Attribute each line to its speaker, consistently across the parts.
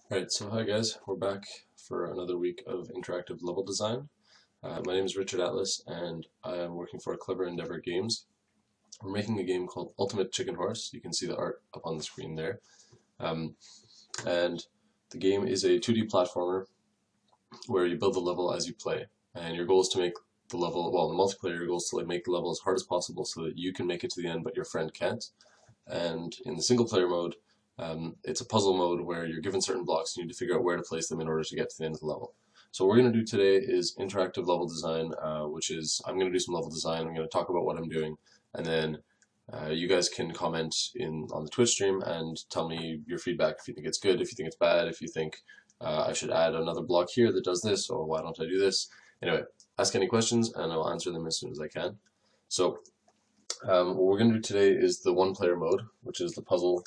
Speaker 1: Alright, so hi guys, we're back for another week of interactive level design. My name is Richard Atlas and I am working for Clever Endeavour Games. We're making a game called Ultimate Chicken Horse. You can see the art up on the screen there. And the game is a 2D platformer where you build the level as you play. And your goal is to make the level, well, in the multiplayer, your goal is to make the level as hard as possible so that you can make it to the end but your friend can't. And in the single player mode, it's a puzzle mode where you're given certain blocks and you need to figure out where to place them in order to get to the end of the level. So what we're going to do today is interactive level design, which is I'm going to do some level design, I'm going to talk about what I'm doing, and then you guys can comment on the Twitch stream and tell me your feedback if you think it's good, if you think it's bad, if you think I should add another block here that does this, or why don't I do this. Anyway, ask any questions and I'll answer them as soon as I can. So what we're going to do today is the one-player mode, which is the puzzle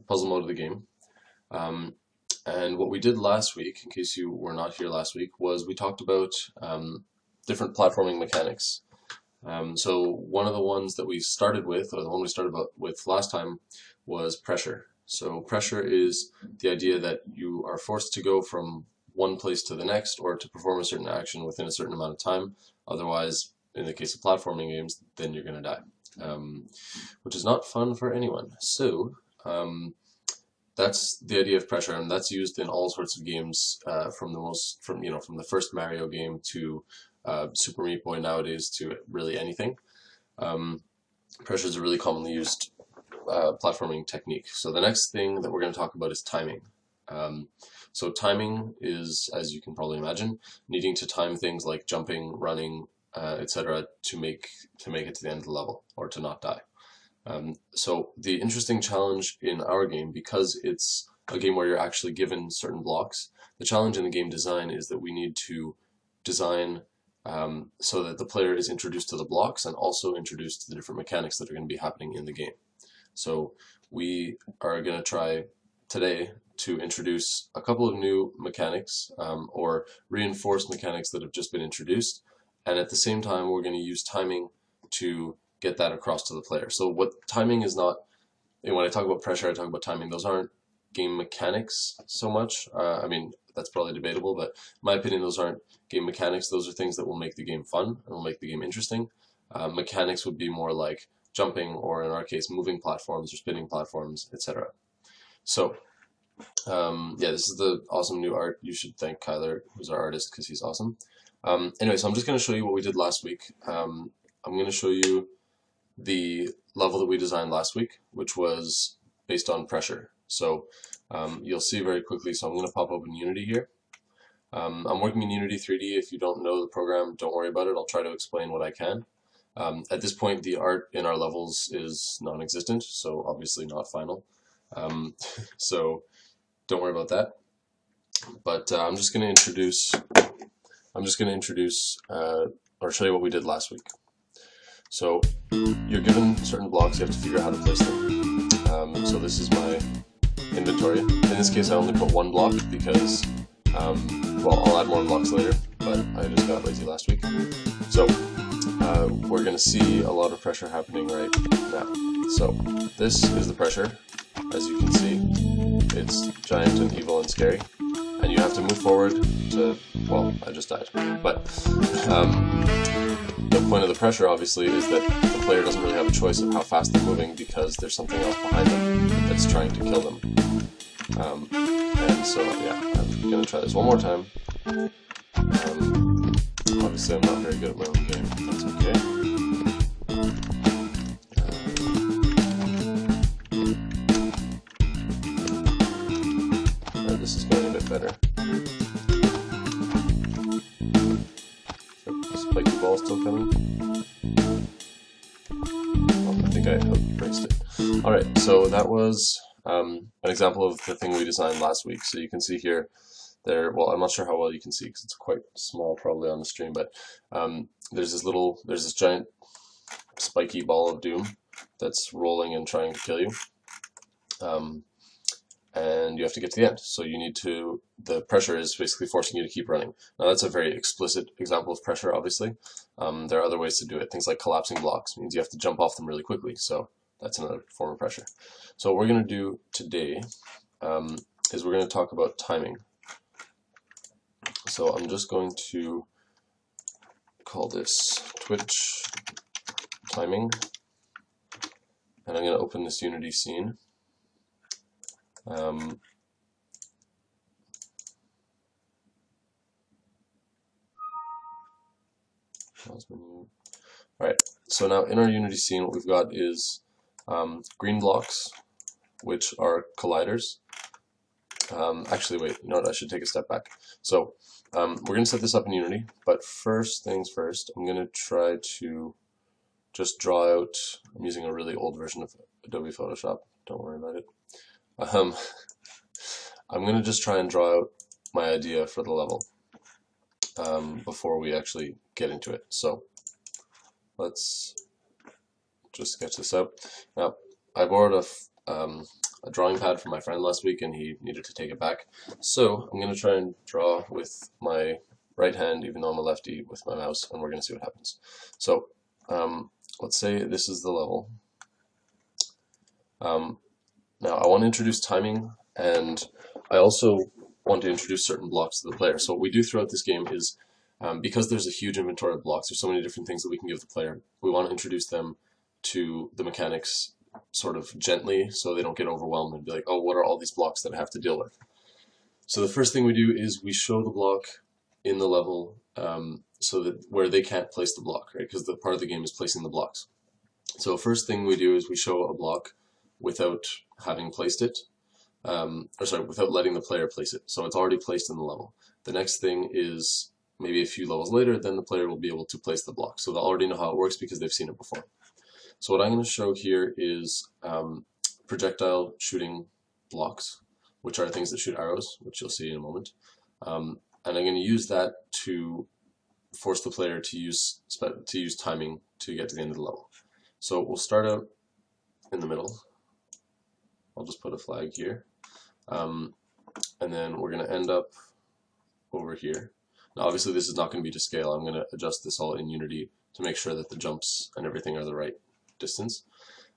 Speaker 1: mode of the game. And what we did last week, in case you were not here last week, was we talked about different platforming mechanics. So one of the ones that we started with, or the one we started with last time, was pressure. So pressure is the idea that you are forced to go from one place to the next or to perform a certain action within a certain amount of time. Otherwise, in the case of platforming games, then you're going to die, which is not fun for anyone. So that's the idea of pressure, and that's used in all sorts of games, from the first Mario game to Super Meat Boy nowadays to really anything. Pressure is a really commonly used platforming technique. So the next thing that we're going to talk about is timing. So timing is, as you can probably imagine, needing to time things like jumping, running, etc. to make it to the end of the level or to not die. So the interesting challenge in our game, because it's a game where you're actually given certain blocks, the challenge in the game design is that we need to design so that the player is introduced to the blocks and also introduced to the different mechanics that are going to be happening in the game. So we are going to try today to introduce a couple of new mechanics, or reinforce mechanics that have just been introduced, and at the same time we're going to use timing to get that across to the player. So what timing is not, when I talk about pressure, I talk about timing. Those aren't game mechanics so much. I mean, that's probably debatable, but in my opinion, those aren't game mechanics. Those are things that will make the game fun and will make the game interesting. Mechanics would be more like jumping, or in our case, moving platforms or spinning platforms, etc. So yeah, this is the awesome new art. You should thank Kyler, who's our artist, because he's awesome. Anyway, so I'm just going to show you what we did last week. I'm going to show you the level that we designed last week, which was based on pressure. So you'll see very quickly, so I'm going to pop open Unity here. I'm working in Unity 3D. If you don't know the program, don't worry about it. I'll try to explain what I can. At this point, the art in our levels is non-existent, so obviously not final. So don't worry about that. But I'm just going to introduce or show you what we did last week. So you're given certain blocks, you have to figure out how to place them. So this is my inventory. In this case I only put one block because, well, I'll add more blocks later, but I just got lazy last week. So we're going to see a lot of pressure happening right now. So this is the pressure. As you can see, it's giant and evil and scary. And you have to move forward to, well, I just died. But the point of the pressure, obviously, is that the player doesn't really have a choice of how fast they're moving because there's something else behind them that's trying to kill them. And so, yeah, I'm going to try this one more time. Obviously, I'm not very good at my own game. That's okay. This is going a bit better. Spiky ball still coming? Oh, I think I outbraced it. Alright, so that was an example of the thing we designed last week. So you can see here, well, I'm not sure how well you can see because it's quite small probably on the stream, but there's this giant spiky ball of doom that's rolling and trying to kill you. And you have to get to the end. So you need to, the pressure is basically forcing you to keep running. Now that's a very explicit example of pressure, obviously. There are other ways to do it. Things like collapsing blocks means you have to jump off them really quickly. So that's another form of pressure. So what we're going to do today is we're going to talk about timing. So I'm just going to call this Twitch timing, and I'm going to open this Unity scene. Alright, so now in our Unity scene what we've got is green blocks, which are colliders. Actually, wait, you know what, I should take a step back. So we're going to set this up in Unity, but first things first, I'm going to try to just draw out, I'm using a really old version of Adobe Photoshop, don't worry about it. I'm going to just try and draw out my idea for the level before we actually get into it. So let's just sketch this out. Now, I borrowed a drawing pad from my friend last week and he needed to take it back. So I'm going to try and draw with my right hand, even though I'm a lefty, with my mouse, and we're going to see what happens. So let's say this is the level. Now I want to introduce timing, and I also want to introduce certain blocks to the player. So what we do throughout this game is, because there's a huge inventory of blocks, there's so many different things that we can give the player, we want to introduce them to the mechanics sort of gently so they don't get overwhelmed and be like, oh, what are all these blocks that I have to deal with? So the first thing we do is we show the block in the level so that where they can't place the block, right? Because the part of the game is placing the blocks. So first thing we do is we show a block without having placed it, without letting the player place it. So it's already placed in the level. The next thing is maybe a few levels later, then the player will be able to place the block. So they'll already know how it works because they've seen it before. So what I'm going to show here is projectile shooting blocks, which are things that shoot arrows, which you'll see in a moment. And I'm going to use that to force the player to use timing to get to the end of the level. So we'll start out in the middle. I'll just put a flag here. And then we're going to end up over here. Now obviously this is not going to be to scale. I'm going to adjust this all in Unity to make sure that the jumps and everything are the right distance.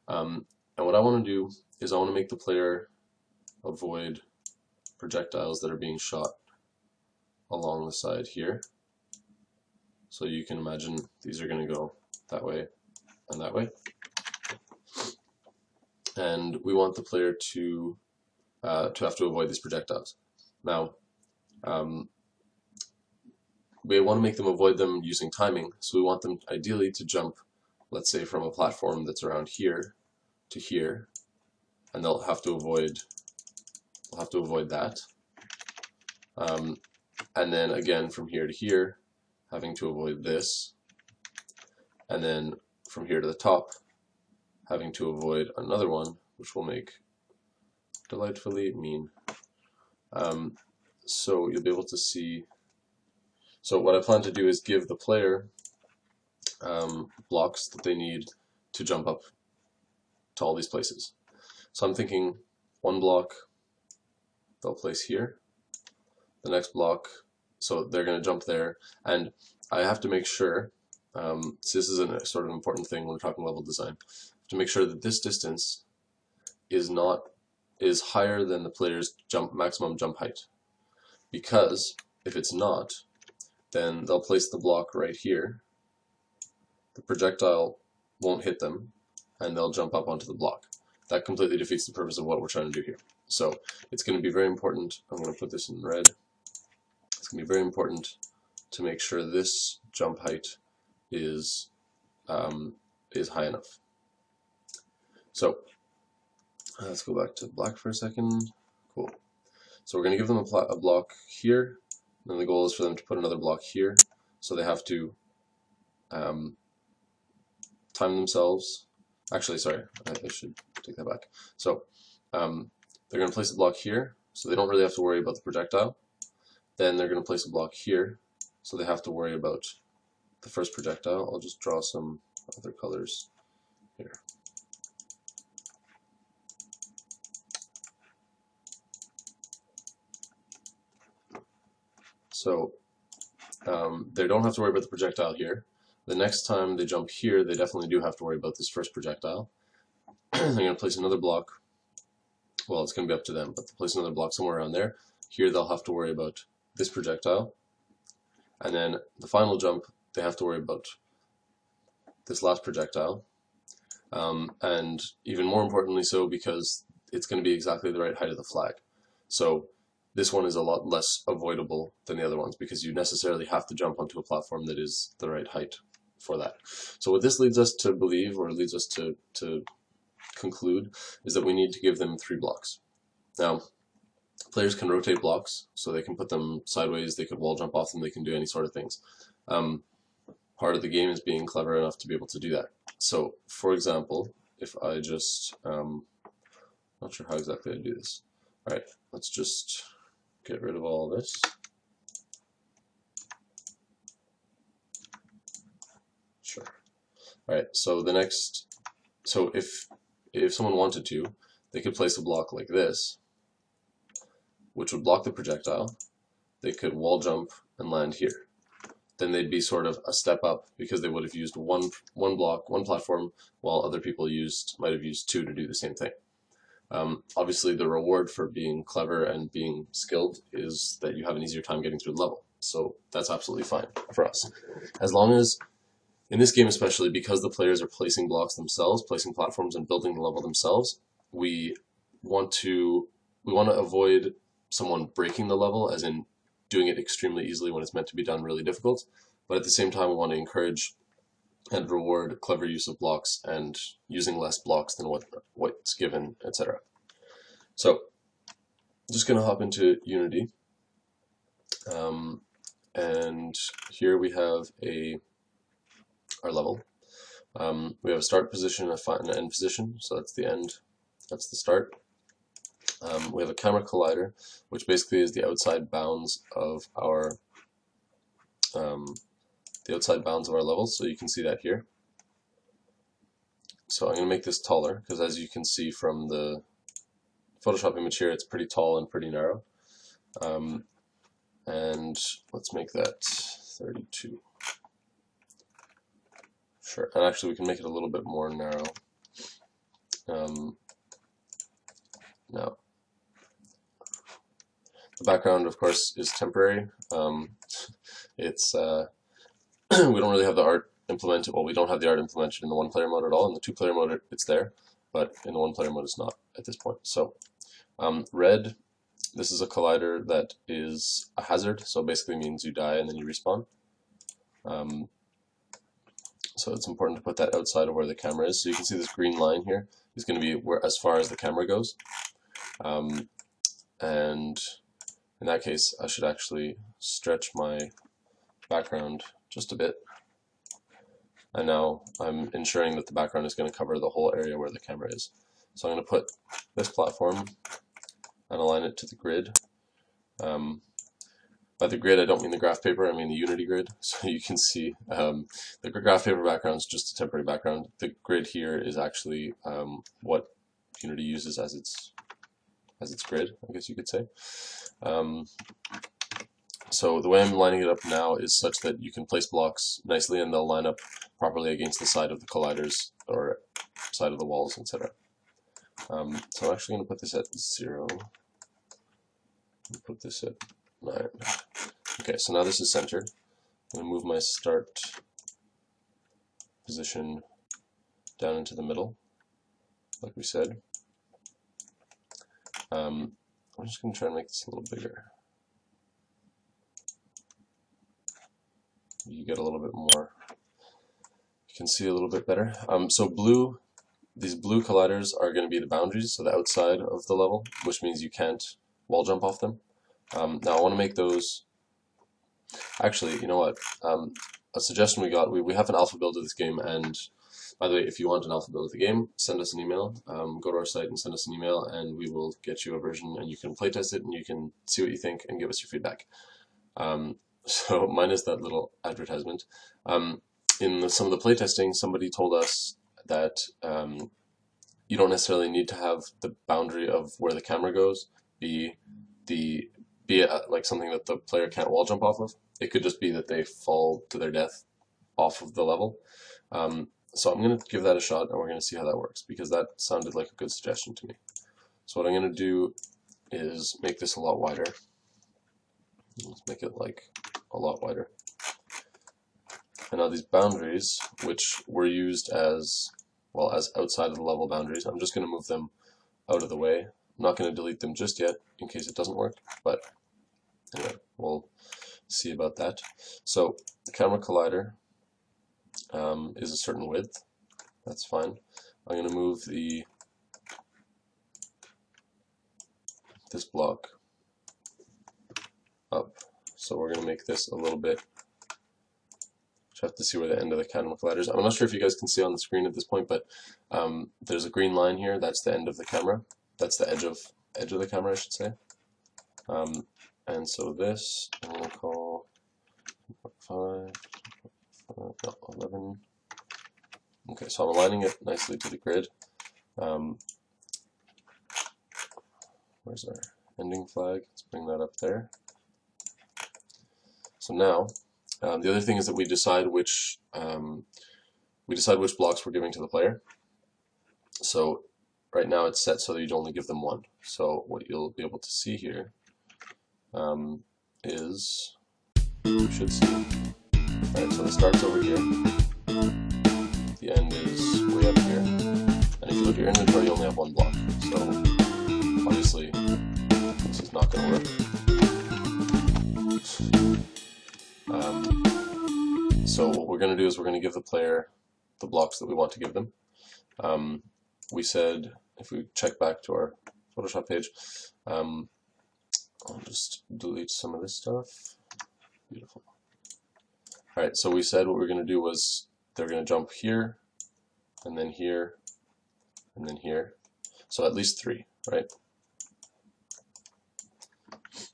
Speaker 1: And what I want to do is I want to make the player avoid projectiles that are being shot along the side here. So you can imagine these are going to go that way and that way. And we want the player to have to avoid these projectiles. Now, we want to make them avoid them using timing, so we want them ideally to jump, let's say, from a platform that's around here to here, and they'll have to avoid that. And then again from here to here, having to avoid this, and then from here to the top, having to avoid another one, which will make delightfully mean. So you'll be able to see. So what I plan to do is give the player blocks that they need to jump up to all these places. So I'm thinking one block they'll place here, the next block, so they're going to jump there, and I have to make sure, so this is a sort of important thing when we're talking level design, to make sure that this distance is higher than the player's maximum jump height, because if it's not, then they'll place the block right here, the projectile won't hit them, and they'll jump up onto the block. That completely defeats the purpose of what we're trying to do here. So it's going to be very important, I'm going to put this in red, it's going to be very important to make sure this jump height is high enough. So let's go back to black for a second. Cool. So we're going to give them a block here, and then the goal is for them to put another block here, so they have to time themselves. Actually, sorry, I should take that back. So they're going to place a block here, so they don't really have to worry about the projectile. Then they're going to place a block here, so they have to worry about the first projectile. I'll just draw some other colors here. So they don't have to worry about the projectile here. The next time they jump here, they definitely do have to worry about this first projectile. They're going to place another block well, it's going to be up to them, but they'll place another block somewhere around there. Here they'll have to worry about this projectile, and then the final jump they have to worry about this last projectile, and even more importantly so because it's going to be exactly the right height of the flag. So this one is a lot less avoidable than the other ones because you necessarily have to jump onto a platform that is the right height for that. So what this leads us to believe, or leads us to conclude, is that we need to give them 3 blocks. Now, players can rotate blocks, so they can put them sideways, they could wall jump off them, they can do any sort of things. Part of the game is being clever enough to be able to do that. So, for example, if I just, not sure how exactly I do this. Alright, let's just get rid of all of this. Sure. Alright, so the next, so if someone wanted to, they could place a block like this, which would block the projectile. They could wall jump and land here. Then they'd be sort of a step up because they would have used one block, one platform, while other people might have used 2 to do the same thing. Obviously, the reward for being clever and being skilled is that you have an easier time getting through the level. So that's absolutely fine for us. As long as, in this game especially, because the players are placing blocks themselves, placing platforms and building the level themselves, we want to avoid someone breaking the level, as in doing it extremely easily when it's meant to be done really difficult, but at the same time we want to encourage and reward clever use of blocks and using less blocks than what's given, etc. So I'm just going to hop into Unity, and here we have our level. We have a start position and an end position, so that's the end, that's the start. We have a camera collider, which basically is the outside bounds of our level, so you can see that here. So I'm going to make this taller because, as you can see from the Photoshop image here, it's pretty tall and pretty narrow. And let's make that 32. Sure, and actually we can make it a little bit more narrow. Now, the background, of course, is temporary. It's we don't really have the art implemented. Well, we don't have the art implemented in the 1-player mode at all. In the 2-player mode, it's there, but in the 1-player mode, it's not at this point. So, red. This is a collider that is a hazard, so it basically means you die and then you respawn. So it's important to put that outside of where the camera is. So you can see this green line here is going to be as far as the camera goes. And in that case, I should actually stretch my background just a bit. And now I'm ensuring that the background is going to cover the whole area where the camera is. So I'm going to put this platform and align it to the grid. By the grid, I don't mean the graph paper, I mean the Unity grid. So you can see the graph paper background is just a temporary background. The grid here is actually what Unity uses as its grid, I guess you could say. So the way I'm lining it up now is such that you can place blocks nicely and they'll line up properly against the side of the colliders or side of the walls, etc. So I'm actually going to put this at 0. Put this at 9. Okay, so now this is centered. I'm going to move my start position down into the middle, like we said. I'm just going to try and make this a little bigger. You get a little bit more, you can see a little bit better. So these blue colliders are going to be the boundaries, so the outside of the level, which means you can't wall jump off them. Now I want to make those, actually, you know what, a suggestion we got, we have an alpha build of this game, and by the way, if you want an alpha build of the game, send us an email, go to our site and send us an email, and we will get you a version, and you can playtest it, and you can see what you think, and give us your feedback. So minus that little advertisement. In some of the playtesting, somebody told us that you don't necessarily need to have the boundary of where the camera goes be like something that the player can't wall jump off of. It could just be that they fall to their death off of the level. So I'm going to give that a shot, and we're going to see how that works, because that sounded like a good suggestion to me. So what I'm going to do is make this a lot wider. Let's make it like a lot wider. And now these boundaries, which were used as, well, as outside of the level boundaries, I'm just going to move them out of the way. I'm not going to delete them just yet in case it doesn't work, but anyway, we'll see about that. So the camera collider is a certain width. That's fine. I'm going to move this block up. So we're going to make this a little bit. You have to see where the end of the camera collider is. I'm not sure if you guys can see on the screen at this point, but there's a green line here. That's the end of the camera. That's the edge of the camera, I should say. And so this I'm going to call 5, 11. Okay, so I'm aligning it nicely to the grid. Where's our ending flag? Let's bring that up there. So now, the other thing is that we decide which blocks we're giving to the player. So right now it's set so that you'd only give them one. So what you'll be able to see here is, you should see, alright, so it starts over here, the end is way up here, and if you look at your inventory you only have one block, so obviously this is not going to work. So what we're going to do is we're going to give the player the blocks that we want to give them. We said, if we check back to our Photoshop page, I'll just delete some of this stuff. Beautiful. Alright, so we said what we were going to do was they're going to jump here, and then here, and then here. So at least 3, right?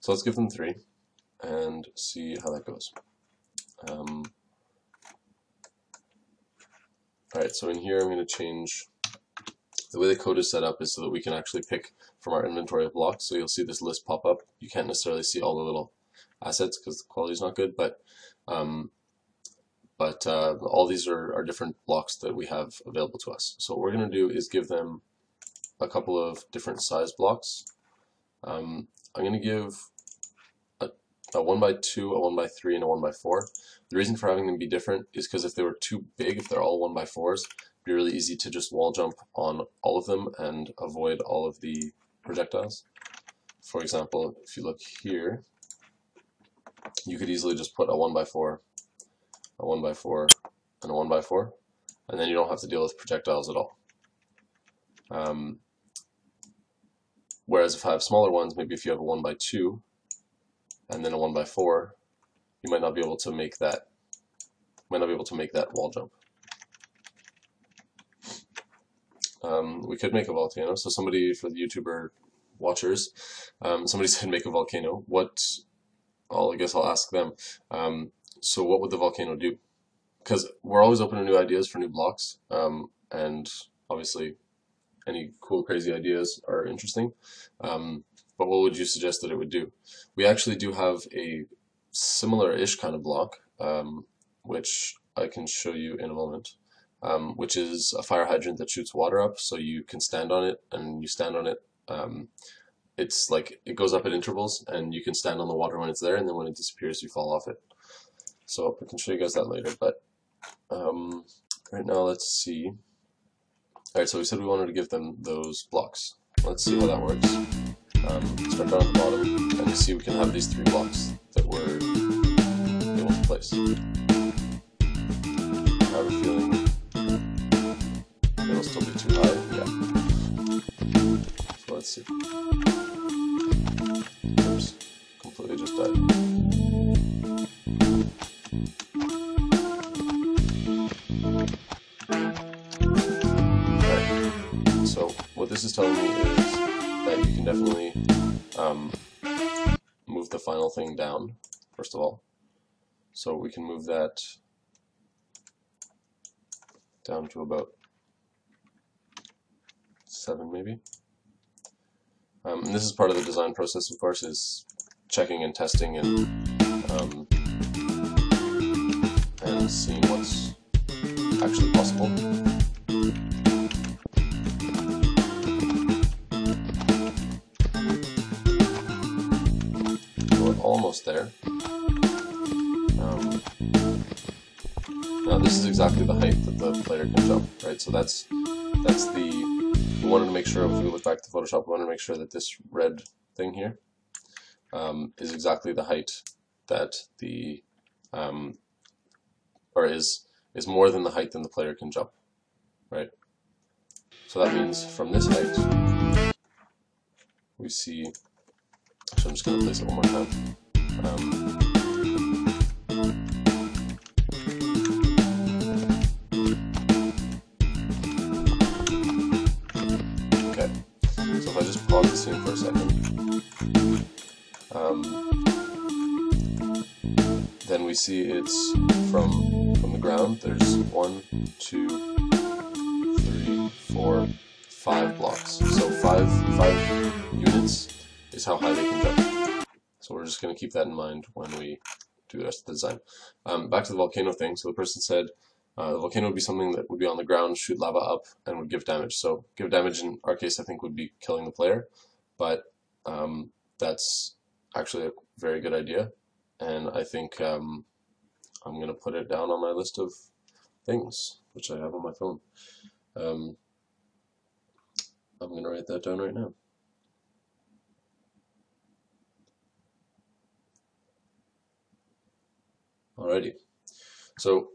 Speaker 1: So let's give them 3 and see how that goes. Alright, so in here I'm going to change, the way the code is set up is so that we can actually pick from our inventory of blocks. So you'll see this list pop up. You can't necessarily see all the little assets because the quality is not good, but all these are different blocks that we have available to us. So what we're going to do is give them a couple of different size blocks. I'm going to give a 1x2, a 1x3, and a 1x4. The reason for having them be different is because if they were too big, if they're all 1x4s, it'd be really easy to just wall jump on all of them and avoid all of the projectiles. For example, if you look here, you could easily just put a 1x4, a 1x4, and a 1x4, and then you don't have to deal with projectiles at all. Whereas if I have smaller ones, maybe if you have a 1x2 and then a 1x4, you might not be able to make that. Wall jump. We could make a volcano. So somebody, for the YouTuber watchers, somebody said make a volcano. I guess I'll ask them. So what would the volcano do? Because we're always open to new ideas for new blocks, and obviously any cool, crazy ideas are interesting. But what would you suggest that it would do? We actually do have a similar-ish kind of block, which I can show you in a moment, which is a fire hydrant that shoots water up, so you can stand on it, and you stand on it. It's like it goes up at intervals, and you can stand on the water when it's there, and then when it disappears, you fall off it. So I can show you guys that later, but right now let's see. Alright, so we said we wanted to give them those blocks. Let's see how that works. Start down at the bottom, and you see we can have these 3 blocks that we're able to place. I have a feeling it'll still be too high. Yeah. So let's see. Oops, completely just died. Alright, so what this is telling me is that you can definitely move the final thing down, first of all. So we can move that down to about 7 maybe. And this is part of the design process, of course, is checking and testing and seeing what's actually possible. almost there. Now this is exactly the height that the player can jump, right? So that's we wanted to make sure, if we look back to Photoshop, we wanted to make sure that this red thing here is exactly the height that the or is more than the height than the player can jump, right? So that means from this height we see. So I'm just going to place it one more time. Okay, so if I just pause the scene for a second, then we see it's from the ground. There's 1, 2, 3, 4, 5 blocks. So five units is how high they can jump. So we're just going to keep that in mind when we do the rest of the design. Back to the volcano thing. So the person said the volcano would be something that would be on the ground, shoot lava up, and would give damage. So give damage in our case, I think, would be killing the player, but that's actually a very good idea, and I think I'm going to put it down on my list of things, which I have on my phone. I'm going to write that down right now. Alrighty, so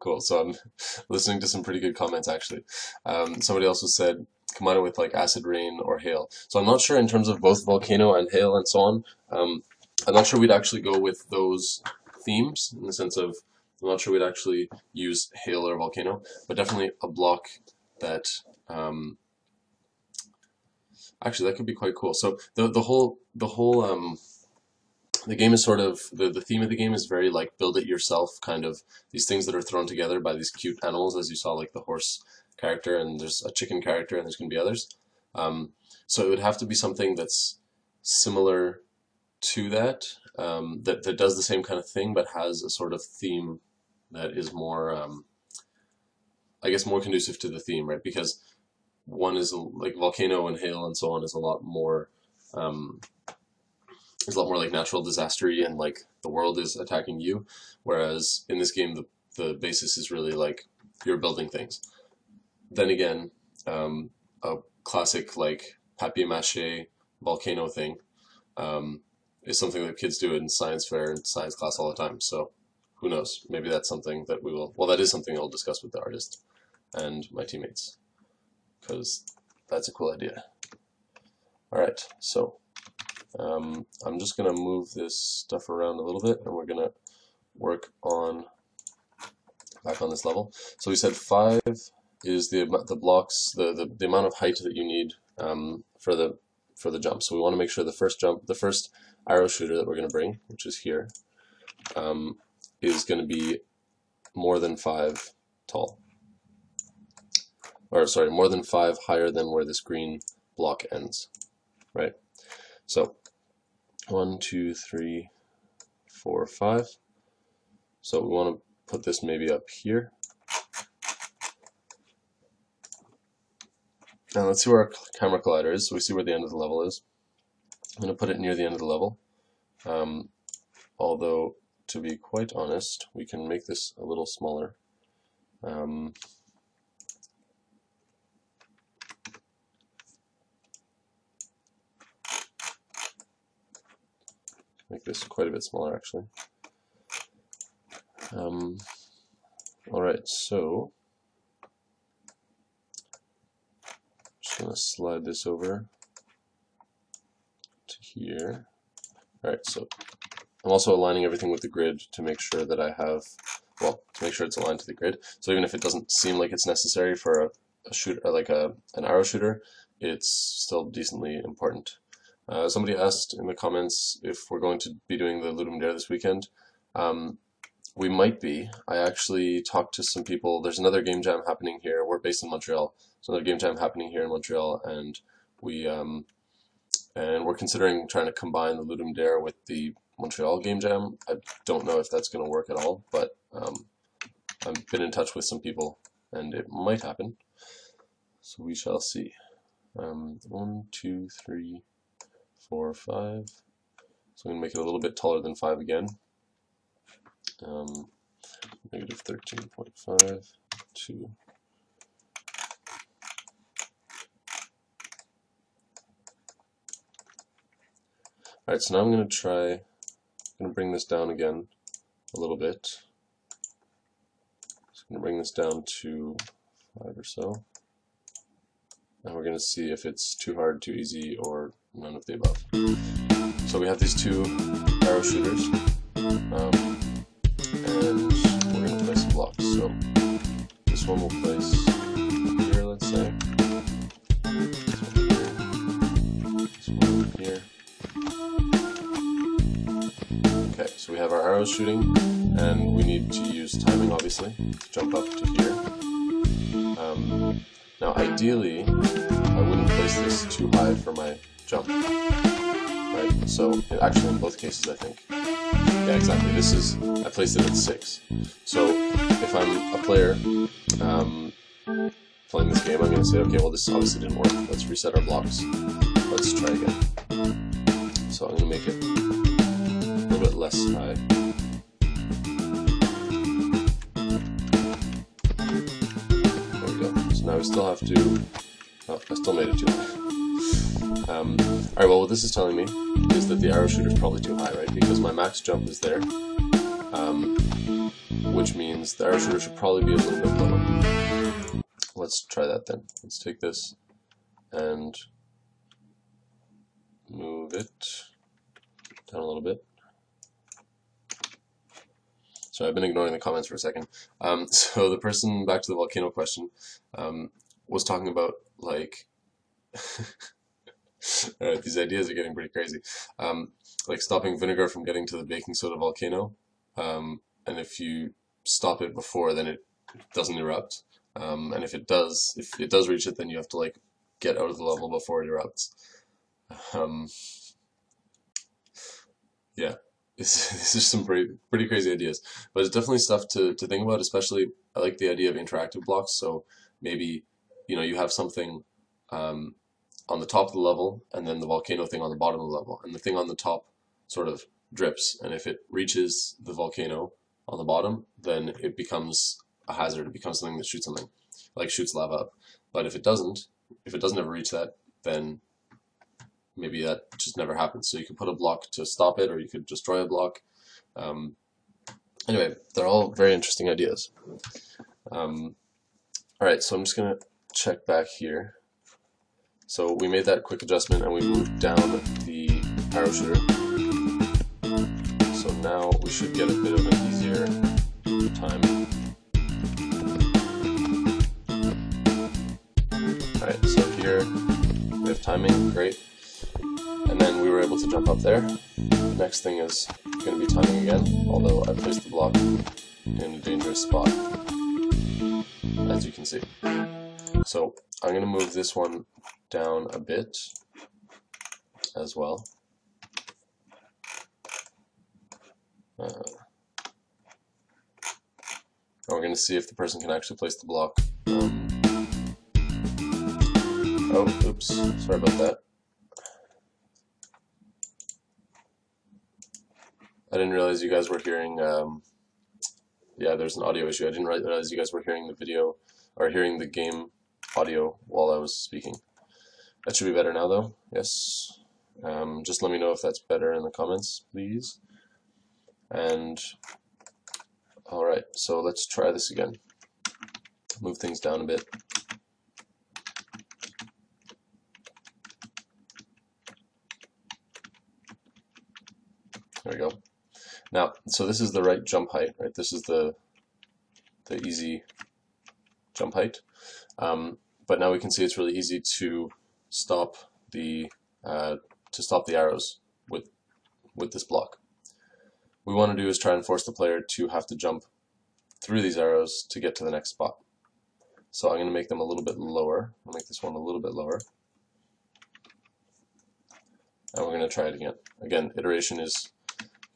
Speaker 1: cool. So I'm listening to some pretty good comments actually. Somebody also said combine it with like acid rain or hail. So I'm not sure in terms of both volcano and hail and so on. I'm not sure we'd actually go with those themes in the sense of I'm not sure we'd actually use hail or volcano, but definitely a block that actually that could be quite cool. So the game is sort of, the theme of the game is very like build it yourself, kind of these things that are thrown together by these cute animals, as you saw, like the horse character, and there's a chicken character, and there's going to be others. So it would have to be something that's similar to that, that does the same kind of thing, but has a sort of theme that is more, I guess, more conducive to the theme, right? Because one is like volcano and hail and so on is a lot more. It's a lot more like natural disaster-y and like the world is attacking you, whereas in this game the basis is really like you're building things. Then again, a classic like papier-mâché volcano thing is something that kids do in science fair and science class all the time, so who knows, maybe that's something that we will, well, that is something I'll discuss with the artist and my teammates, because that's a cool idea. Alright, so I'm just going to move this stuff around a little bit, and we're going to work on back on this level. So we said 5 is the blocks, the amount of height that you need for the jump. So we want to make sure the first arrow shooter that we're going to bring, which is here, is going to be more than 5 tall, or sorry, more than 5 higher than where this green block ends, right? So 1, 2, 3, 4, 5. So we want to put this maybe up here. Now let's see where our camera collider is. So we see where the end of the level is. I'm going to put it near the end of the level. Although, to be quite honest, we can make this a little smaller. Make this quite a bit smaller, actually. Alright, so I'm just going to slide this over to here. Alright, so I'm also aligning everything with the grid to make sure that I have, well, to make sure it's aligned to the grid. So even if it doesn't seem like it's necessary for a shooter, like an arrow shooter, it's still decently important. Somebody asked in the comments if we're going to be doing the Ludum Dare this weekend. We might be. I actually talked to some people. There's another game jam happening here. We're based in Montreal. There's another game jam happening here in Montreal, and we're considering trying to combine the Ludum Dare with the Montreal game jam. I don't know if that's going to work at all, but I've been in touch with some people, and it might happen. So we shall see. 1, 2, 3, 4, 5. So I'm going to make it a little bit taller than 5 again. Negative 13.5, 2. Alright, so now I'm going to bring this down again a little bit. So I'm going to bring this down to 5 or so. And we're going to see if it's too hard, too easy, or none of the above. So we have these two arrow shooters, and we're going to place some blocks. So this one we'll place here, let's say. This one here. Okay, so we have our arrows shooting, and we need to use timing, obviously, to jump up to here. Now, ideally, I wouldn't place this too high for my jump. Right? So, actually, in both cases, I think. Yeah, exactly. I placed it at 6. So, if I'm a player playing this game, I'm going to say, okay, well, this obviously didn't work. Let's reset our blocks. Let's try again. So, I'm going to make it a little bit less high. There we go. So now we still have to... Oh, I still made it too high. Alright, well, what this is telling me is that the arrow shooter is probably too high, right? Because my max jump is there, which means the arrow shooter should probably be a little bit lower. Let's try that then. Let's take this and move it down a little bit. So I've been ignoring the comments for a second. So the person, back to the volcano question, was talking about, like, alright, these ideas are getting pretty crazy. Like stopping vinegar from getting to the baking soda volcano, and if you stop it before, then it doesn't erupt. And if it does reach it, then you have to like get out of the level before it erupts. Yeah, this is some pretty crazy ideas, but it's definitely stuff to think about. Especially, I like the idea of interactive blocks. So maybe you have something on the top of the level, and then the volcano thing on the bottom of the level, and the thing on the top sort of drips, and if it reaches the volcano on the bottom, then it becomes a hazard. It becomes something that shoots something, like shoots lava up. But if it doesn't ever reach that, then maybe that just never happens. So you could put a block to stop it, or you could destroy a block. Anyway, they're all very interesting ideas. Alright, so I'm just going to check back here. So we made that quick adjustment and we moved down the arrow shooter. So now we should get a bit of an easier time. Alright, so here we have timing, great. And then we were able to jump up there. The next thing is going to be timing again, although I placed the block in a dangerous spot, as you can see. So I'm going to move this one down a bit as well. We're going to see if the person can actually place the block. Oh, oops, sorry about that. I didn't realize you guys were hearing, yeah, there's an audio issue. I didn't realize you guys were hearing the video, or hearing the game audio while I was speaking. That should be better now though, yes. Just let me know if that's better in the comments, please. And, alright, so let's try this again. Move things down a bit. There we go. Now, so this is the right jump height, right? This is the easy jump height. But now we can see it's really easy to stop the arrows with this block. What we want to do is try and force the player to have to jump through these arrows to get to the next spot. So I'm going to make them a little bit lower. I'll make this one a little bit lower. And we're going to try it again. Again, iteration is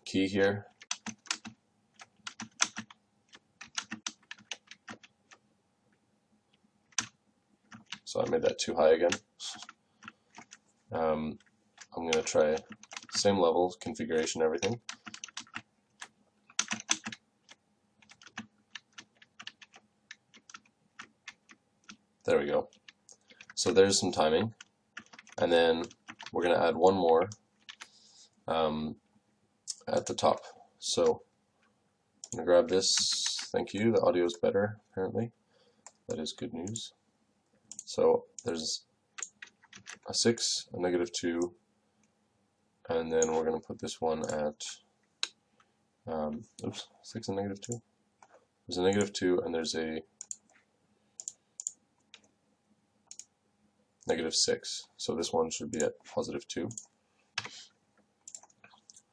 Speaker 1: key here. so I made that too high again. I'm going to try same level, configuration, everything. There we go. So there's some timing. And then we're going to add one more at the top. So I'm going to grab this. Thank you. The audio is better, apparently. That is good news. So there's a 6, a -2, and then we're going to put this one at, 6 and -2. There's a -2 and there's a -6. So this one should be at +2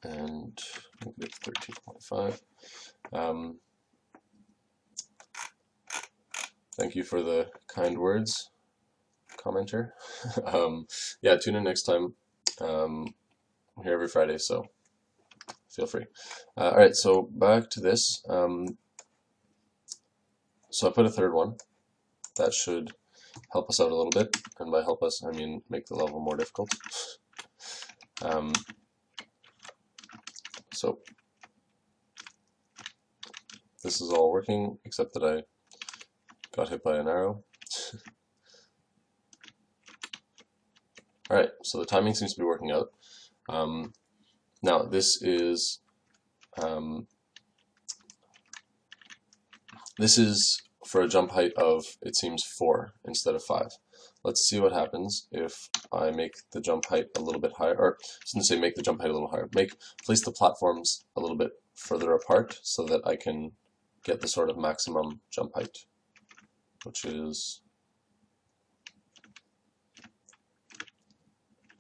Speaker 1: and -13.5. Thank you for the kind words, commenter. Yeah, tune in next time. I'm here every Friday, so feel free. Alright, so back to this. So I put a third one. That should help us out a little bit, and by help us, I mean make the level more difficult. So this is all working, except that I got hit by an arrow. Alright, so the timing seems to be working out. Now this is for a jump height of, it seems, 4 instead of 5. Let's see what happens if I make the jump height a little bit higher, or since say make the jump height a little higher, place the platforms a little bit further apart so that I can get the sort of maximum jump height, which is,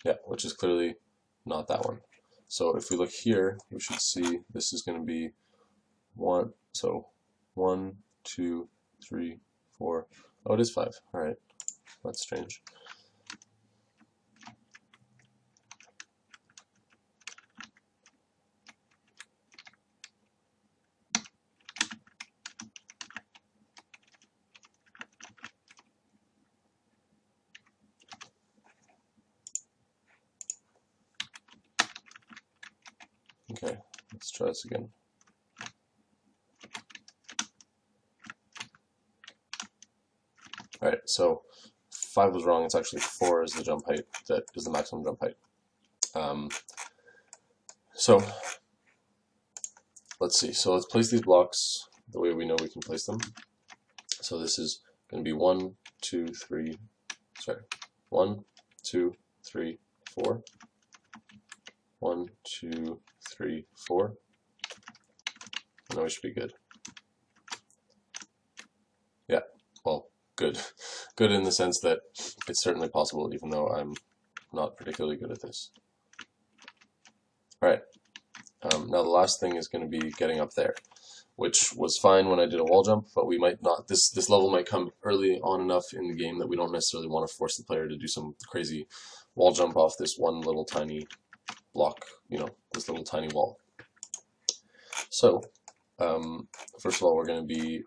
Speaker 1: yeah, which is clearly not that one. So if we look here, we should see this is going to be 1, so 1, 2, 3, 4, oh, it is 5, alright, that's strange. Okay, let's try this again. Alright, so 5 was wrong, it's actually 4 is the jump height, that is the maximum jump height. So let's see, so let's place these blocks the way we know we can place them. So this is going to be 1, 2, 3, 1, 2, 3, 4, 1, 2, 3, 4, and then we should be good. Yeah, well, good. Good in the sense that it's certainly possible, even though I'm not particularly good at this. Alright, now the last thing is going to be getting up there, which was fine when I did a wall jump, but we might not, this level might come early on enough in the game that we don't necessarily want to force the player to do some crazy wall jump off this one little tiny block, you know, this little tiny wall. So, first of all, we're going to be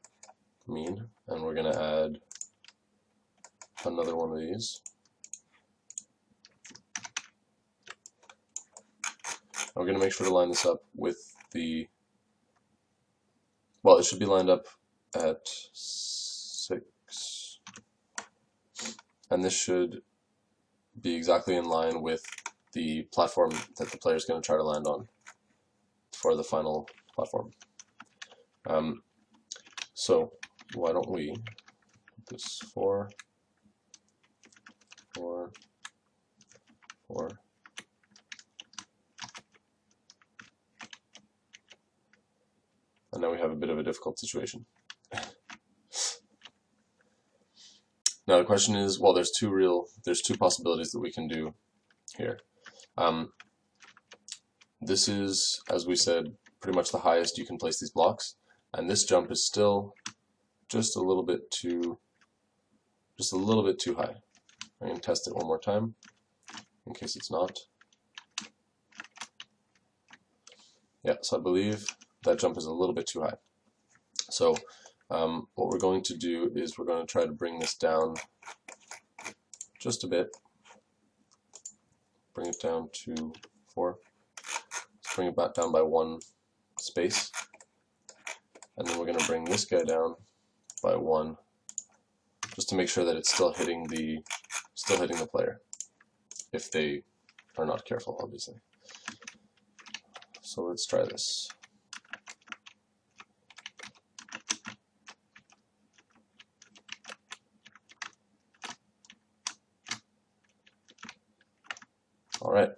Speaker 1: mean, and we're going to add another one of these. We're going to make sure to line this up with the, well, it should be lined up at 6, and this should be exactly in line with the platform that the player is going to try to land on for the final platform. So why don't we put this 4, 4, 4, and now we have a bit of a difficult situation. Now the question is, well, there's two possibilities that we can do here. This is, as we said, pretty much the highest you can place these blocks, and this jump is still just a little bit too high. I'm going to test it one more time in case it's not. Yeah, so I believe that jump is a little bit too high. So what we're going to do is we're going to try to bring this down just a bit. Bring it down to 4. Let's bring it back down by 1 space. And then we're going to bring this guy down by 1, just to make sure that it's still hitting the player, if they are not careful, obviously. So let's try this. All right.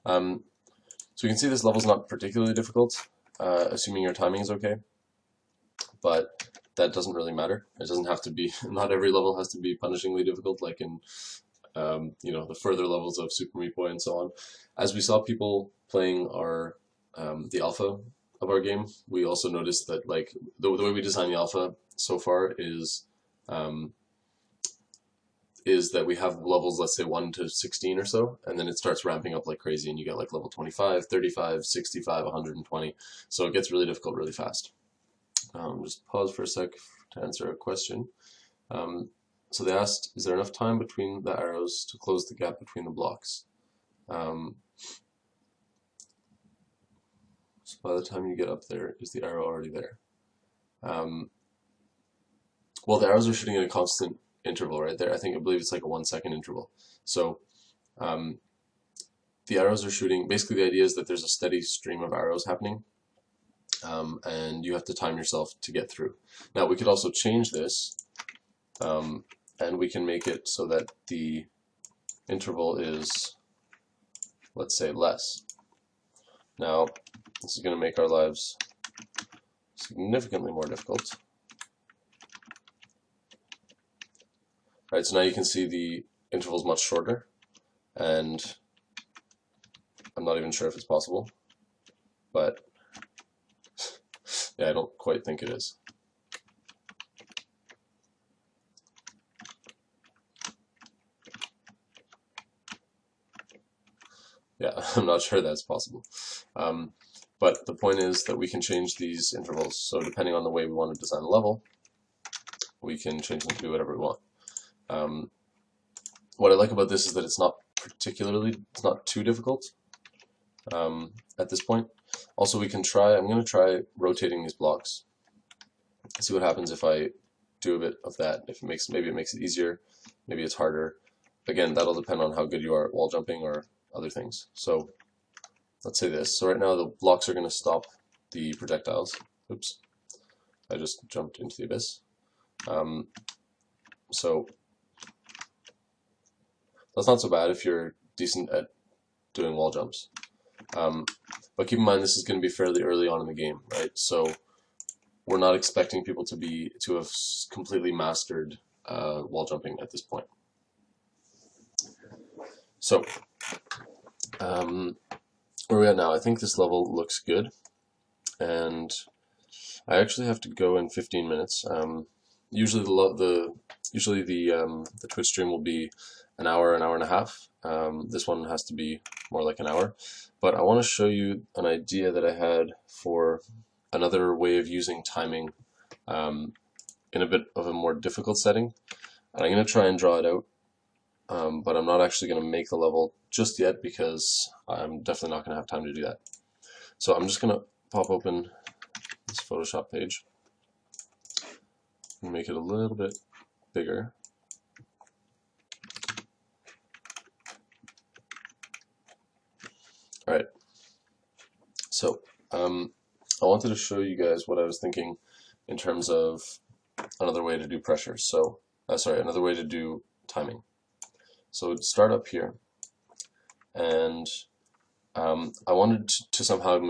Speaker 1: So you can see this level's not particularly difficult, assuming your timing is okay, but that doesn't really matter. It doesn't have to be, not every level has to be punishingly difficult, like in the further levels of Super Meat Boy and so on. As we saw people playing our the alpha of our game, we also noticed that like the way we design the alpha so far is that we have levels, let's say 1 to 16 or so, and then it starts ramping up like crazy, and you get like level 25, 35, 65, 120. So it gets really difficult really fast. Just pause for a sec to answer a question. So they asked, is there enough time between the arrows to close the gap between the blocks? So by the time you get up there, is the arrow already there? Well, the arrows are shooting at a constant interval right there. I believe it's like a 1 second interval. So the arrows are shooting, basically the idea is that there's a steady stream of arrows happening, and you have to time yourself to get through. Now we could also change this, and we can make it so that the interval is, let's say, less. Now this is going to make our lives significantly more difficult. Right, so now you can see the interval is much shorter, and I'm not even sure if it's possible, but yeah, I don't quite think it is. Yeah, I'm not sure that's possible. But the point is that we can change these intervals, so depending on the way we want to design a level, we can change them to do whatever we want. What I like about this is that it's not too difficult at this point. Also, I'm going to try rotating these blocks, see what happens if I do a bit of that. Maybe it makes it easier, maybe it's harder. Again, that'll depend on how good you are at wall jumping or other things. So let's say this. So right now the blocks are going to stop the projectiles. Oops, I just jumped into the abyss. So that's not so bad if you're decent at doing wall jumps. But keep in mind this is going to be fairly early on in the game, right? So we're not expecting people to have completely mastered wall jumping at this point. So where are we at now? I think this level looks good, and I actually have to go in 15 minutes. Usually the Twitch stream will be an hour and a half. This one has to be more like an hour. But I want to show you an idea that I had for another way of using timing in a bit of a more difficult setting. And I'm going to try and draw it out, but I'm not actually going to make the level just yet because I'm definitely not going to have time to do that. So I'm just going to pop open this Photoshop page and make it a little bit bigger. Alright, so I wanted to show you guys what I was thinking in terms of another way to do pressure. So, another way to do timing. So start up here, and I wanted to somehow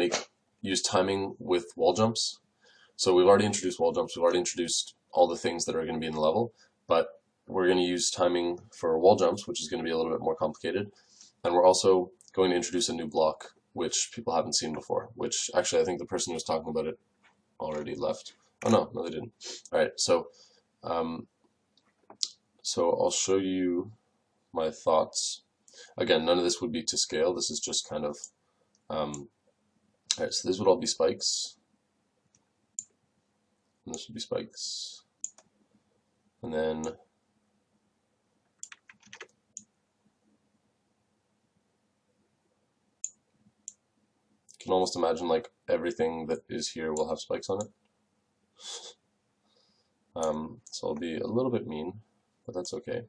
Speaker 1: use timing with wall jumps. So we've already introduced wall jumps, we've already introduced all the things that are going to be in the level, but we're going to use timing for wall jumps, which is going to be a little bit more complicated. And we're also going to introduce a new block, which people haven't seen before, which actually I think the person who was talking about it already left. Oh no, they didn't. Alright, so I'll show you my thoughts. Again, none of this would be to scale, this is just kind of, alright, so this would all be spikes, and this would be spikes, and then can almost imagine like everything that is here will have spikes on it. So I'll be a little bit mean, but that's okay.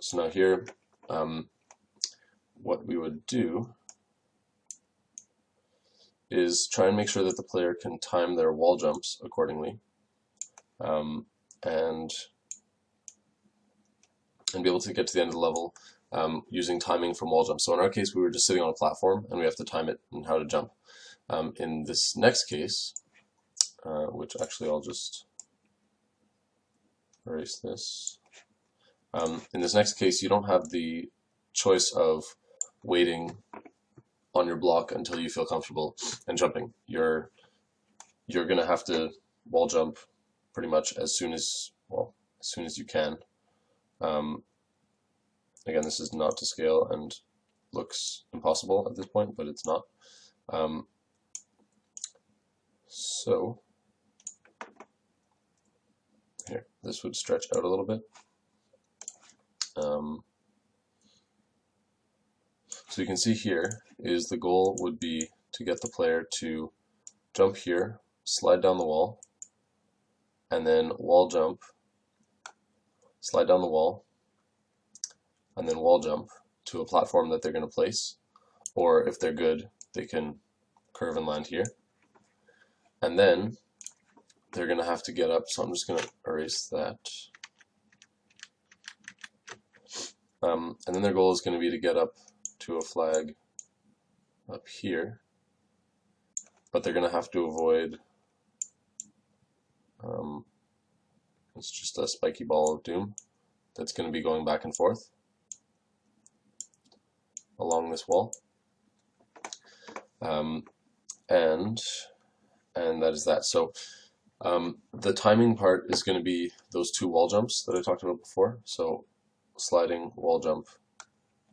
Speaker 1: So now here, what we would do is try and make sure that the player can time their wall jumps accordingly, and be able to get to the end of the level using timing from wall jumps. So in our case, we were just sitting on a platform, and we have to time it and how to jump. In this next case, which actually I'll just erase this. In this next case, you don't have the choice of waiting on your block until you feel comfortable and jumping. You're gonna have to wall jump pretty much as soon as you can. Again, this is not to scale and looks impossible at this point, but it's not. So here, this would stretch out a little bit. So you can see here is the goal would be to get the player to jump here, slide down the wall, and then wall jump, slide down the wall, and then wall jump to a platform that they're going to place, or if they're good, they can curve and land here. And then they're going to have to get up, so I'm just going to erase that. And then their goal is going to be to get up to a flag up here, but they're going to have to avoid, it's just a spiky ball of doom that's going to be going back and forth along this wall. And that is that. So the timing part is going to be those two wall jumps that I talked about before. So sliding, wall jump,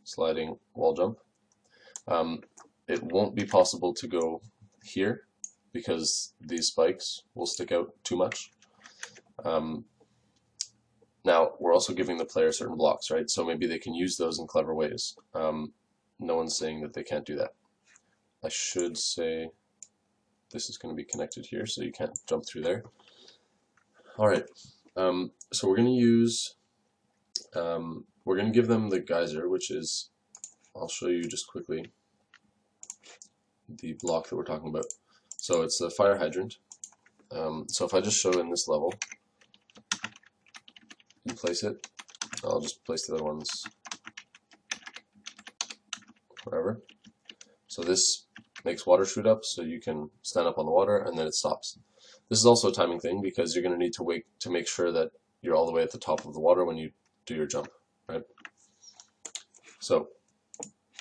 Speaker 1: sliding, wall jump. It won't be possible to go here because these spikes will stick out too much. Now, we're also giving the player certain blocks, right? So maybe they can use those in clever ways. No one's saying that they can't do that. I should say this is going to be connected here, so you can't jump through there. All right, so we're going to use, we're going to give them the geyser, which is, I'll show you just quickly the block that we're talking about. So it's a fire hydrant. So if I just show in this level, and place it, I'll just place the other ones wherever. So this makes water shoot up, so you can stand up on the water, and then it stops. This is also a timing thing because you're going to need to wait to make sure that you're all the way at the top of the water when you do your jump, right? So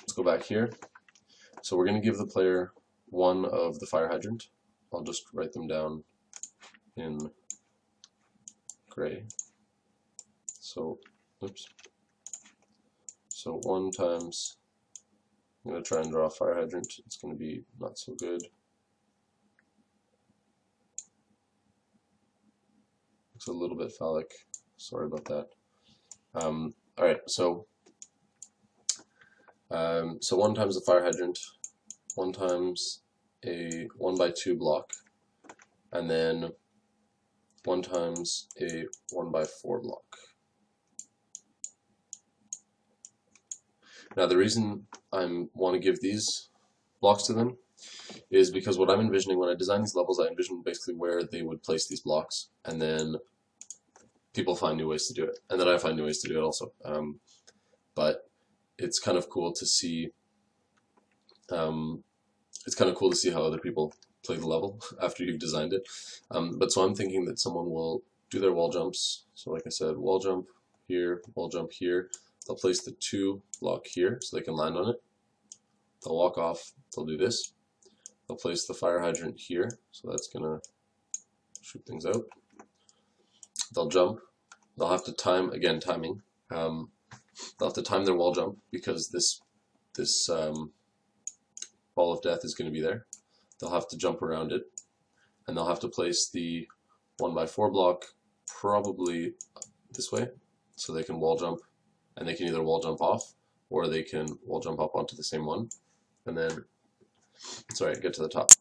Speaker 1: let's go back here. So we're going to give the player one of the fire hydrant. I'll just write them down in gray. So, oops. So 1 times, I'm going to try and draw a fire hydrant. It's going to be not so good. Looks a little bit phallic. Sorry about that. Alright, so 1 times the fire hydrant, 1 times a 1x2 block, and then 1 times a 1x4 block. Now the reason I want to give these blocks to them is because what I'm envisioning when I design these levels, I envision basically where they would place these blocks, and then people find new ways to do it, and then I find new ways to do it also. But it's kind of cool to see. It's kind of cool to see how other people play the level after you've designed it. But so I'm thinking that someone will do their wall jumps. So like I said, wall jump here, wall jump here. They'll place the 2 block here so they can land on it. They'll walk off, they'll do this. They'll place the fire hydrant here, so that's gonna shoot things out. They'll jump. They'll have to time, again, timing. They'll have to time their wall jump because this ball of death is going to be there. They'll have to jump around it, and they'll have to place the 1x4 block probably this way, so they can wall jump, and they can either wall jump off or they can wall jump up onto the same one, and then, sorry, get to the top.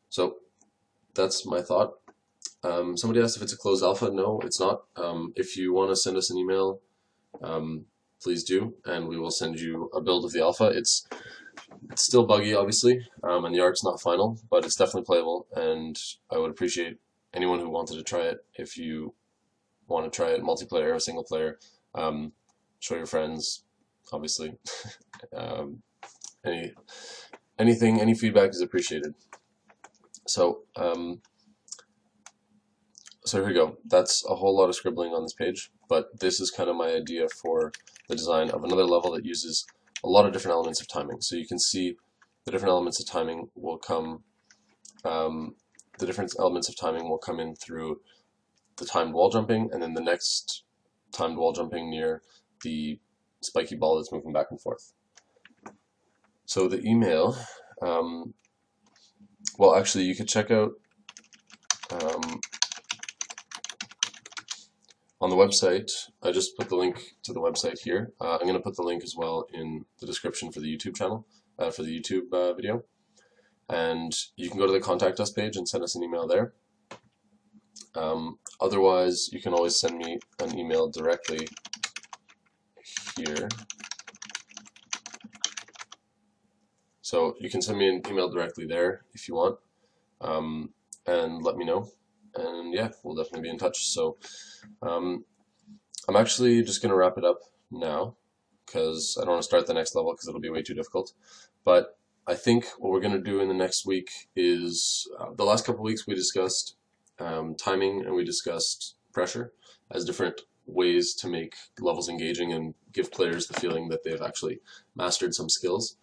Speaker 1: So that's my thought. Somebody asked if it's a closed alpha. No, it's not. If you want to send us an email, please do, and we will send you a build of the alpha. It's still buggy, obviously, and the art's not final, but it's definitely playable, and I would appreciate anyone who wanted to try it. If you want to try it multiplayer or single player, show your friends, obviously. Any feedback is appreciated. So here we go. That's a whole lot of scribbling on this page, but this is kind of my idea for the design of another level that uses a lot of different elements of timing. So you can see the different elements of timing will come. The different elements of timing will come in through the timed wall jumping, and then the next timed wall jumping near the spiky ball that's moving back and forth. So the email, well, actually, you could check out on the website. I just put the link to the website here. I'm going to put the link as well in the description for the YouTube channel, for the YouTube video. And you can go to the contact us page and send us an email there. Otherwise, you can always send me an email directly here. So you can send me an email directly there if you want, and let me know. And yeah, we'll definitely be in touch. So I'm actually just going to wrap it up now because I don't want to start the next level because it'll be way too difficult. But I think what we're going to do in the next week is, the last couple of weeks we discussed timing and we discussed pressure as different ways to make levels engaging and give players the feeling that they've actually mastered some skills.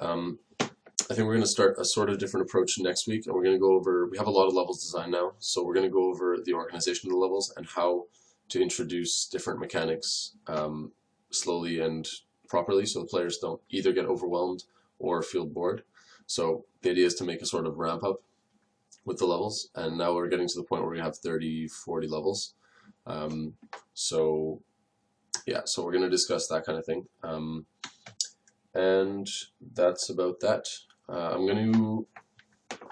Speaker 1: I think we're going to start a sort of different approach next week, and we're going to go over, we have a lot of levels designed now, so we're going to go over the organization of the levels and how to introduce different mechanics slowly and properly so the players don't either get overwhelmed or feel bored. So the idea is to make a sort of ramp up with the levels, and now we're getting to the point where we have 30, 40 levels. So yeah, so we're going to discuss that kind of thing. And that's about that. I'm going to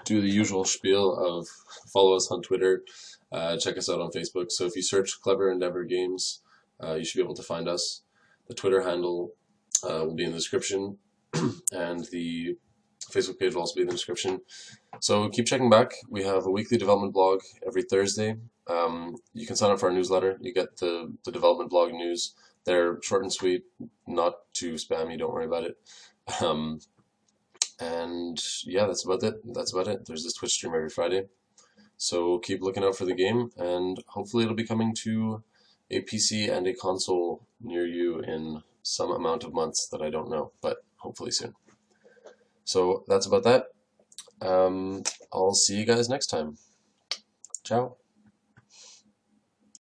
Speaker 1: do the usual spiel of follow us on Twitter, check us out on Facebook. So if you search Clever Endeavour Games, you should be able to find us. The Twitter handle will be in the description, and the Facebook page will also be in the description. So keep checking back. We have a weekly development blog every Thursday. You can sign up for our newsletter. You get the development blog news. They're short and sweet, not too spammy, don't worry about it. And yeah, that's about it. There's this Twitch stream every Friday. So keep looking out for the game, and hopefully it'll be coming to a PC and a console near you in some amount of months that I don't know, but hopefully soon. So that's about that. I'll see you guys next time. Ciao.